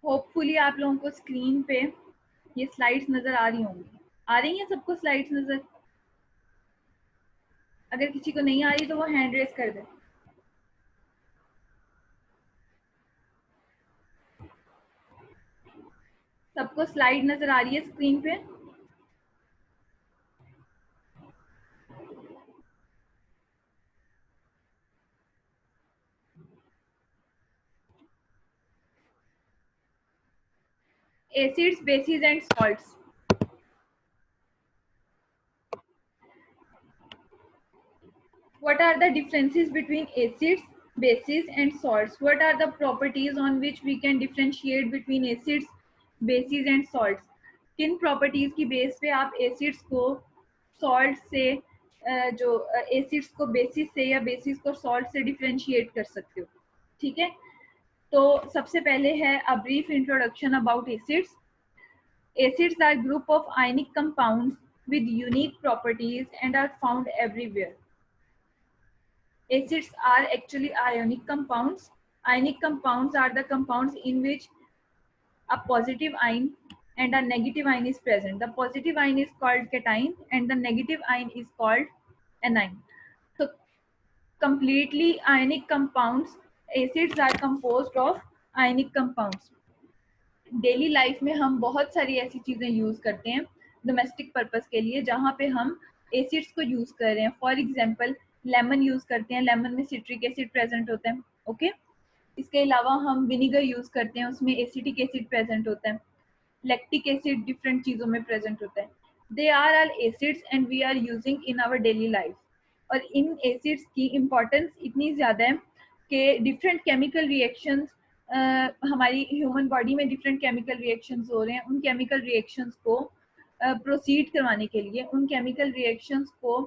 Hopefully आप लोगों को स्क्रीन पे ये स्लाइड्स नजर आ रही होंगी। आ रही हैं सबको स्लाइड्स नजर? अगर किसी को नहीं आ रही तो वो हैंड रेज कर दे। सबको स्लाइड नजर आ रही है स्क्रीन पे? Acids, basis and salts. What are the differences between acids, bases and salts? What are the properties on which we can differentiate between acids, bases and salts? किन properties की base पे आप acids को salt से जो acids को bases से या bases को salt से differentiate कर सकते हो? ठीक है, तो सबसे पहले है a brief introduction about acids. Acids are group of ionic compounds with unique properties and are found everywhere. Acids are actually ionic compounds. Ionic compounds are the compounds in which a positive ion and a negative ion is present. The positive ion is called cation and the negative ion is called anion. So completely ionic compounds, acids are composed of ionic compounds. Daily life में हम बहुत सारी ऐसी चीज़ें use करते हैं domestic purpose के लिए जहाँ पे हम एसिड्स को यूज़ कर रहे हैं। फॉर एग्जांपल लेमन यूज़ करते हैं, लेमन में सिट्रिक एसिड प्रेजेंट होता है। ओके, इसके अलावा हम विनीगर यूज़ करते हैं, उसमें एसिटिक एसिड प्रेजेंट होता है। लैक्टिक एसिड डिफरेंट चीज़ों में प्रेजेंट होता है। They are all acids and we are using in our daily life. और इन एसिड्स की इम्पोर्टेंस इतनी ज़्यादा है कि डिफरेंट केमिकल रिएक्शंस हमारी ह्यूमन बॉडी में डिफरेंट केमिकल रिएक्शंस हो रहे हैं। उन केमिकल रिएक्शंस को प्रोसीड करवाने के लिए, उन केमिकल रिएक्शंस को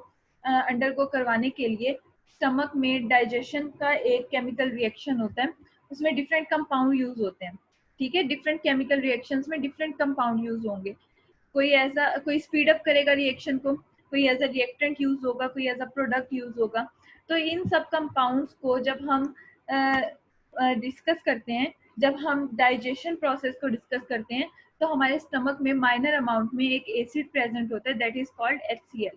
अंडरगो करवाने के लिए स्टमक में डाइजेशन का एक केमिकल रिएक्शन होता है, उसमें डिफरेंट कंपाउंड यूज होते हैं। ठीक है, डिफरेंट केमिकल रिएक्शंस में डिफरेंट कंपाउंड यूज होंगे। कोई स्पीड अप करेगा रिएक्शन को, कोई एज अ रिएक्टेंट यूज होगा, कोई एज अ प्रोडक्ट यूज होगा। तो इन सब कंपाउंड्स को जब हम डिस्कस करते हैं, जब हम डाइजेशन प्रोसेस को डिस्कस करते हैं, तो हमारे स्टमक में माइनर अमाउंट में एक एसिड प्रेजेंट होता है, that is called HCl।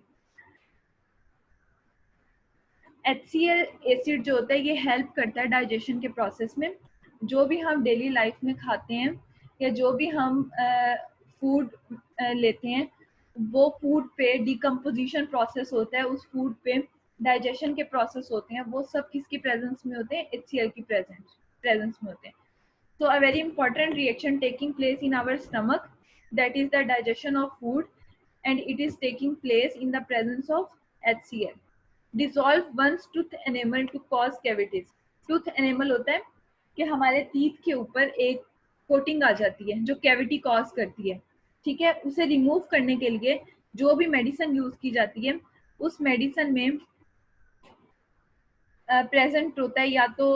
HCl acid जो होता है ये हेल्प करता है डाइजेशन के प्रोसेस में। जो भी हम डेली लाइफ में खाते हैं या जो भी हम फूड लेते हैं, वो फूड पे डिकम्पोजिशन प्रोसेस होता है, उस फूड पे डाइजेशन के प्रोसेस होते हैं, वो सब किसकी प्रेजेंस में होते हैं? HCl की प्रेजेंस में होते हैं। So a very important reaction taking place in our stomach, that is the digestion of food, and it is taking place in the presence of HCl. Dissolve one's tooth enamel to cause cavities. Tooth enamel होता है कि हमारे teeth के ऊपर एक coating आ जाती है जो कैविटी कॉज करती है। ठीक है, उसे रिमूव करने के लिए जो भी मेडिसिन यूज की जाती है, उस मेडिसिन में प्रेजेंट होता है या तो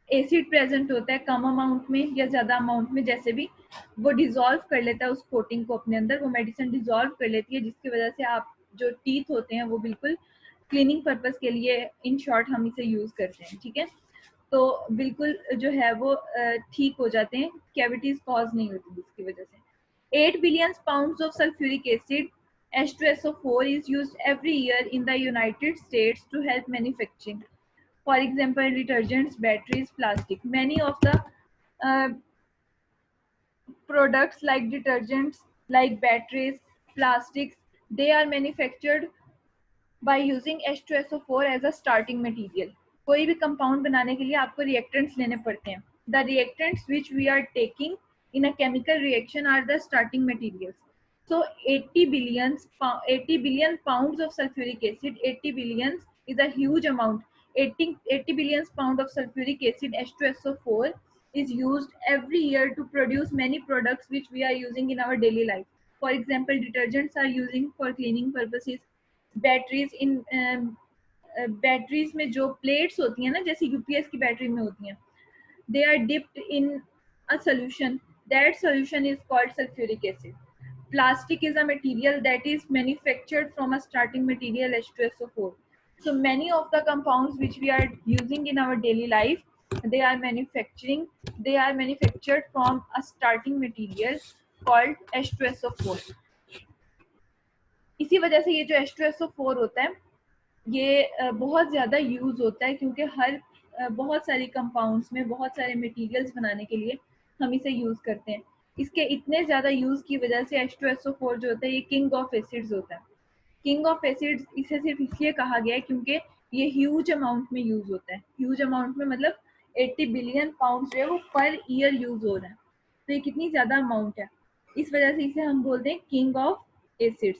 एसिड प्रेजेंट होता है कम अमाउंट में या ज्यादा अमाउंट में, जैसे भी वो डिसॉल्व कर लेता है उस कोटिंग को अपने अंदर, वो मेडिसिन डिसॉल्व कर लेती है, जिसकी वजह से आप जो टीथ होते हैं वो बिल्कुल क्लीनिंग पर्पस के लिए इन शॉर्ट हम इसे यूज करते हैं। ठीक है, तो बिल्कुल जो है वो ठीक हो जाते हैं, कैविटीज कॉज नहीं होती जिसकी वजह से। 8 billion pounds of sulphuric acid H2SO4 is used every year in the United States to help manufacturing. For example, detergents, batteries, plastic. Many of the uh, products like detergents, like batteries, plastics, they are manufactured by using H2SO4 as a starting material. कोई भी compound बनाने के लिए आपको reactants लेने पड़ते हैं। The reactants which we are taking in a chemical reaction are the starting materials. So 80 billion pounds of sulfuric acid, 80 billions is a huge amount. 80 billion pounds of sulfuric acid H2SO4 is used every year to produce many products which we are using in our daily life. For example, detergents are using for cleaning purposes. Batteries in batteries में जो plates होती हैं ना, जैसे UPS की battery में होती हैं, they are dipped in a solution. That solution is called sulfuric acid. Plastic is a material that is manufactured from a starting material H2SO4. So many of the compounds which we are using in our daily life, they are manufactured from a starting material called H2SO4. इसी वजह से ये जो H2SO4 होता है ये बहुत ज़्यादा यूज़ होता है, क्योंकि बहुत सारी कंपाउंड्स में बहुत सारे मटेरियल्स बनाने के लिए हम इसे यूज़ करते हैं। इसके इतने ज़्यादा यूज़ की वजह से H2SO4 जो होता है ये किंग ऑफ एसिड्स होता है। किंग ऑफ एसिड्स इसे सिर्फ इसलिए कहा गया है क्योंकि ये ह्यूज अमाउंट में यूज़ होता है। ह्यूज अमाउंट में मतलब 80 बिलियन पाउंड जो है वो पर ईयर यूज़ हो रहा है। तो ये कितनी ज़्यादा अमाउंट है, इस वजह से इसे हम बोलते हैं किंग ऑफ एसिड्स।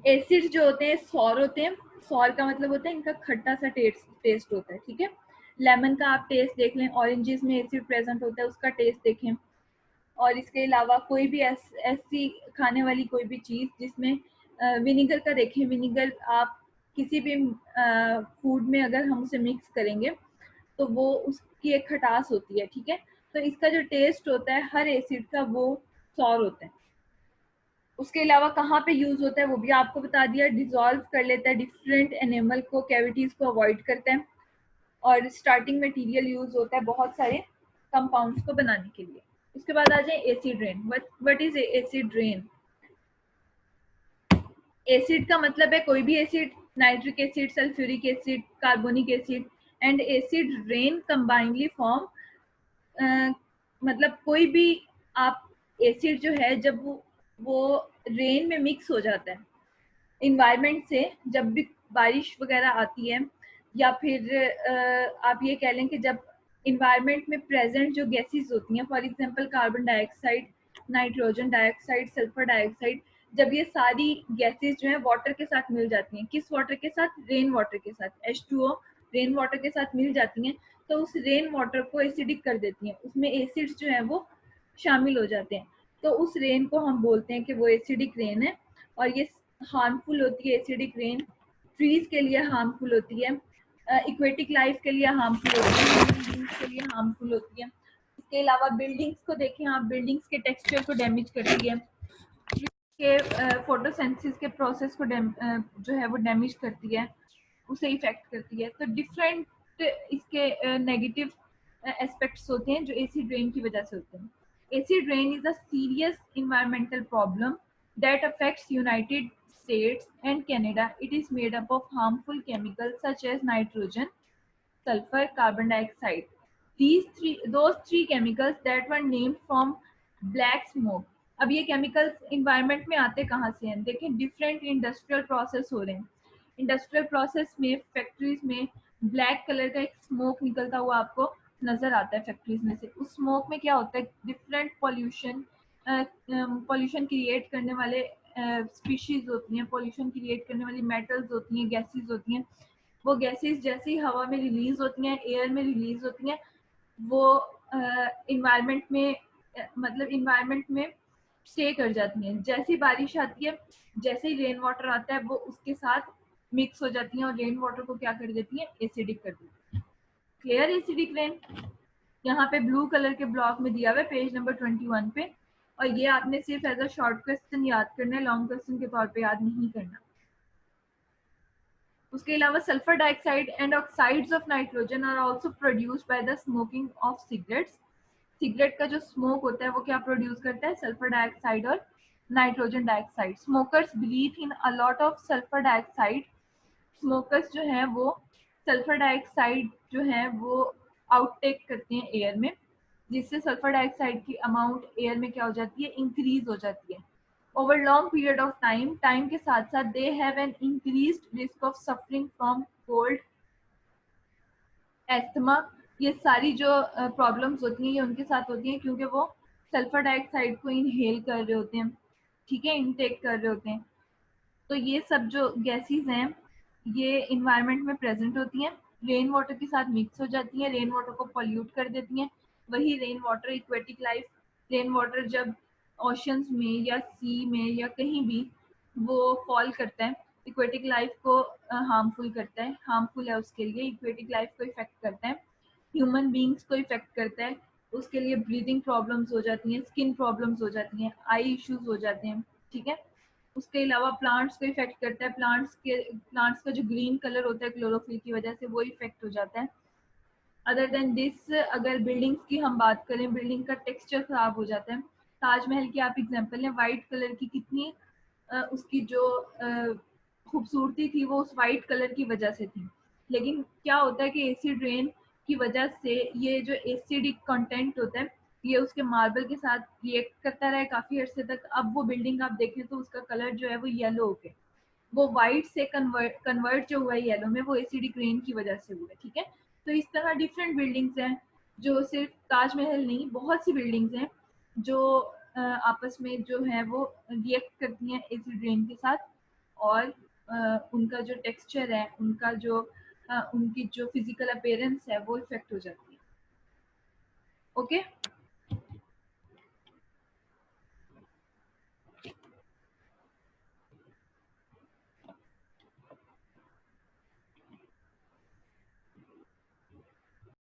एसिड जो होते हैं सॉर होते हैं। सॉर का मतलब होता है इनका खट्टा सा टेस्ट होता है, ठीक है। लेमन का आप टेस्ट देख लें, ऑरेंजेस में एसिड प्रेजेंट होता है, उसका टेस्ट देखें। और इसके अलावा कोई भी ऐसी खाने वाली कोई भी चीज़ जिसमें विनीगर का देखें, विनीगर आप किसी भी फूड में अगर हम उसे मिक्स करेंगे तो वो उसकी एक खटास होती है, ठीक है। तो इसका जो टेस्ट होता है हर एसिड का वो सॉर होता है। उसके अलावा कहाँ पे यूज होता है वो भी आपको बता दिया। डिजोल्व कर लेता है डिफरेंट एनिमल को, कैविटीज को अवॉइड करता है। और स्टार्टिंग मटेरियल यूज होता है बहुत सारे कंपाउंड्स को बनाने के लिए। उसके बाद आ जाए acid rain. What is acid rain? Acid का मतलब है कोई भी acid, nitric acid, sulphuric acid, carbonic acid. And acid rain combinedly form, मतलब कोई भी आप एसिड जो है जब वो रेन में मिक्स हो जाता है इन्वायरमेंट से, जब भी बारिश वगैरह आती है, या फिर आप ये कह लें कि जब इन्वायरमेंट में प्रेजेंट जो गैसेस होती हैं, for example carbon dioxide, nitrogen dioxide, sulphur dioxide, जब ये सारी गैसेस जो है वाटर के साथ मिल जाती हैं, किस वाटर के साथ? रेन वाटर के साथ। H2O रेन वाटर के साथ मिल जाती हैं, तो उस रेन वाटर को एसिडिक कर देती हैं, उसमें एसिड्स जो है वो शामिल हो जाते हैं। तो उस रेन को हम बोलते हैं कि वो एसिडिक रेन है। और ये हार्मफुल होती है एसिडिक रेन, ट्रीज के लिए हार्मफुल होती है, इक्वेटिक लाइफ के लिए हार्मफुल होती है, ह्यूमन बींग्स के लिए हार्मफुल होती है। इसके अलावा बिल्डिंग्स को देखें आप, बिल्डिंग्स के टेक्सचर को डैमेज करती है, के फोटोसिंथेसिस के प्रोसेस को जो है वो डैमेज करती है, उसे इफेक्ट करती है। तो डिफरेंट इसके नेगेटिव एस्पेक्ट्स होते हैं जो एसिड रेन की वजह से होते हैं। Acid rain is a serious environmental problem that affects United States and Canada. It is made up of harmful chemicals such as nitrogen, sulfur, carbon dioxide. Those three chemicals that were named from black smoke. अब ये chemicals environment में आते कहाँ से हैं? देखें, different industrial process हो रहे हैं। इंडस्ट्रियल प्रोसेस में फैक्ट्रीज में ब्लैक कलर का एक स्मोक निकलता हुआ आपको नजर आता है फैक्ट्रीज में से। उस स्मोक में क्या होता है? डिफरेंट पॉल्यूशन क्रिएट करने वाले स्पीशीज होती हैं, पॉल्यूशन क्रिएट करने वाली मेटल्स होती हैं, गैसेज होती हैं। वो गैसेस जैसे ही हवा में रिलीज होती हैं, एयर में रिलीज होती हैं, वो इन्वायरमेंट में मतलब इन्वायरमेंट में स्टे कर जाती हैं। जैसे ही बारिश आती है, जैसे ही रेन वाटर आता है, वो उसके साथ मिक्स हो जाती हैं और रेन वाटर को क्या कर देती हैं? एसिडिक कर देती हैं। क्लियर? एसिडिक रेन यहाँ पे ब्लू कलर के ब्लॉक में दिया हुआ है पेज नंबर 21 पे। और ये आपने सिर्फ एज अ शॉर्ट क्वेश्चन याद करना है, लॉन्ग क्वेश्चन के तौर पे याद नहीं करना। उसके अलावा sulphur dioxide and oxides of nitrogen are also produced by the smoking of cigarettes. Cigarette का जो स्मोक होता है वो क्या प्रोड्यूस करता है? सल्फर डाइऑक्साइड और nitrogen dioxide. Smokers breathe in a lot of sulphur dioxide. Smokers जो है वो सल्फर डाइऑक्साइड जो है वो आउटटेक करते हैं एयर में, जिससे सल्फर डाइऑक्साइड की अमाउंट एयर में क्या हो जाती है? इंक्रीज हो जाती है। over long period of time के साथ साथ they have an increased risk of suffering from cold, asthma. ये सारी जो प्रॉब्लम्स होती हैं ये उनके साथ होती हैं क्योंकि वो सल्फर डाइऑक्साइड को इनहेल कर रहे होते हैं, ठीक है, इनटेक कर रहे होते हैं। तो ये सब जो गैसेस हैं ये इन्वायरमेंट में प्रेजेंट होती हैं, रेन वाटर के साथ मिक्स हो जाती हैं, रेन वाटर को पॉल्यूट कर देती हैं। वही rain water, aquatic life, rain water जब ओशंस में या सी में या कहीं भी वो फॉल करता है, इक्वेटिक लाइफ को हार्मफुल करता है, हार्मफुल है उसके लिए, इक्वेटिक लाइफ को इफेक्ट करता है, ह्यूमन बींग्स को इफेक्ट करता है। उसके लिए ब्रीदिंग प्रॉब्लम्स हो जाती हैं, स्किन प्रॉब्लम्स हो जाती हैं, आई इश्यूज हो जाते हैं, ठीक है। उसके अलावा प्लांट्स को इफेक्ट करता है, प्लांट्स का जो ग्रीन कलर होता है क्लोरोफिल की वजह से वो इफेक्ट हो जाता है। अदर देन दिस, अगर बिल्डिंग्स की हम बात करें, बिल्डिंग का टेक्सचर खराब हो जाता है। ताजमहल की आप एग्जांपल लें, वाइट कलर की कितनी उसकी जो खूबसूरती थी वो उस वाइट कलर की वजह से थी। लेकिन क्या होता है कि एसिड रेन की वजह से ये जो एसिडिक कंटेंट होता है ये उसके मार्बल के साथ रिएक्ट करता रहा है काफी अरसे तक। अब वो बिल्डिंग आप देखें तो उसका कलर जो है वो येलो हो गया, वो वाइट से कन्वर्ट जो हुआ है येलो में, वो एसिडिक रेन की वजह से हुआ है। ठीक है, तो इस तरह डिफरेंट बिल्डिंग्स हैं, जो सिर्फ ताजमहल नहीं, बहुत सी बिल्डिंग्स हैं जो आपस में जो है वो रिएक्ट करती हैं एसिड रेन के साथ, और उनका जो टेक्सचर है, उनका जो उनकी जो फिजिकल अपीयरेंस है वो इफेक्ट हो जाती है। ओके।